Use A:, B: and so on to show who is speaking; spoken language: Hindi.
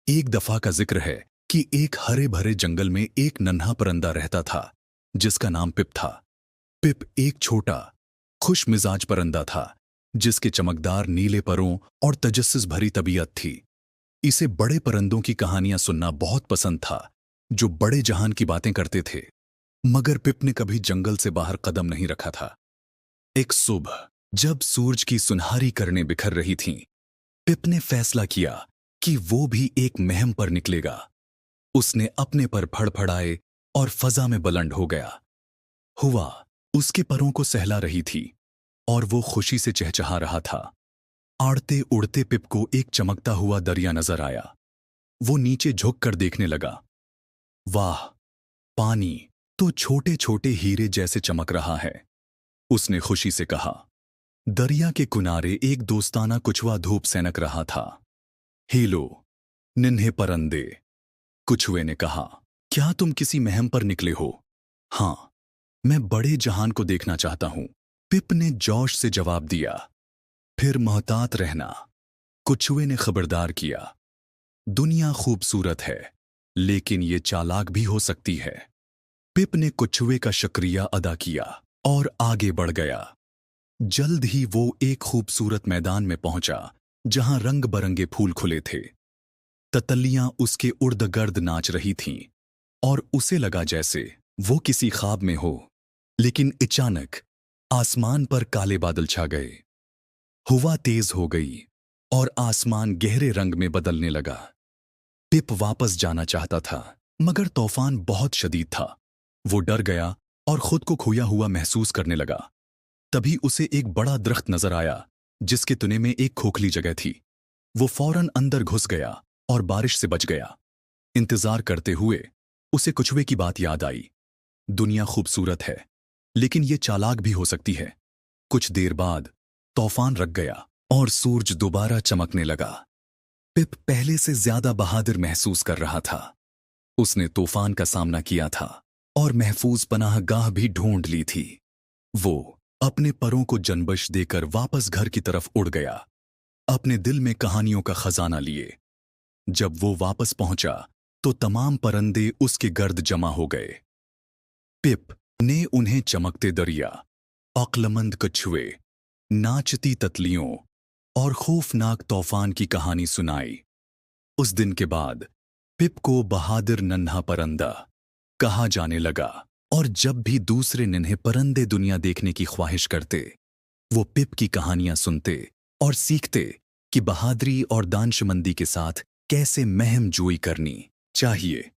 A: एक दफा का जिक्र है कि एक हरे भरे जंगल में एक नन्हा परिंदा रहता था जिसका नाम पिप था। पिप एक छोटा खुश मिजाज परिंदा था जिसके चमकदार नीले परों और तजस्सुस भरी तबीयत थी। इसे बड़े परिंदों की कहानियां सुनना बहुत पसंद था जो बड़े जहान की बातें करते थे। मगर पिप ने कभी जंगल से बाहर कदम नहीं रखा था। एक सुबह जब सूरज की सुनहरी किरणें बिखर रही थीं, पिप ने फैसला किया कि वो भी एक मुहिम पर निकलेगा। उसने अपने पर फड़फड़ाए और फजा में बुलंद हो गया। हुआ उसके परों को सहला रही थी और वो खुशी से चहचहा रहा था। आड़ते उड़ते पिप को एक चमकता हुआ दरिया नजर आया। वो नीचे झुककर देखने लगा। वाह, पानी तो छोटे छोटे हीरे जैसे चमक रहा है। उसने खुशी से कहा। दरिया के किनारे एक दोस्ताना कुछवा धूप सनक रहा था। हेलो नन्हे परंदे, कुछुए ने कहा, क्या तुम किसी मुहिम पर निकले हो? हाँ, मैं बड़े जहान को देखना चाहता हूं, पिप ने जोश से जवाब दिया। फिर मोहतात रहना, कुछुए ने खबरदार किया। दुनिया खूबसूरत है लेकिन ये चालाक भी हो सकती है। पिप ने कुछुए का शुक्रिया अदा किया और आगे बढ़ गया। जल्द ही वो एक खूबसूरत मैदान में पहुंचा जहां रंग बरंगे फूल खुले थे। तितलियां उसके उर्द गर्द नाच रही थीं और उसे लगा जैसे वो किसी ख्वाब में हो। लेकिन अचानक आसमान पर काले बादल छा गए। हवा तेज हो गई और आसमान गहरे रंग में बदलने लगा। पिप वापस जाना चाहता था मगर तूफान बहुत शदीद था। वो डर गया और खुद को खोया हुआ महसूस करने लगा। तभी उसे एक बड़ा दरख्त नजर आया जिसके तने में एक खोखली जगह थी। वो फौरन अंदर घुस गया और बारिश से बच गया। इंतजार करते हुए उसे कुछुए की बात याद आई। दुनिया खूबसूरत है लेकिन ये चालाक भी हो सकती है। कुछ देर बाद तूफान रुक गया और सूरज दोबारा चमकने लगा। पिप पहले से ज्यादा बहादुर महसूस कर रहा था। उसने तूफान का सामना किया था और महफूज पनाहगाह भी ढूंढ ली थी। वो अपने परों को जनबश देकर वापस घर की तरफ उड़ गया, अपने दिल में कहानियों का खजाना लिए। जब वो वापस पहुंचा तो तमाम परिंदे उसके गर्द जमा हो गए। पिप ने उन्हें चमकते दरिया, अक्लमंद कछुए, नाचती तितलियों और खौफनाक तूफान की कहानी सुनाई। उस दिन के बाद पिप को बहादुर नन्हा परिंदा कहा जाने लगा और जब भी दूसरे नन्हे परिंदे दुनिया देखने की ख्वाहिश करते, वो पिप की कहानियां सुनते और सीखते कि बहादुरी और दानिशमंदी के साथ कैसे मुहिम जोई करनी चाहिए।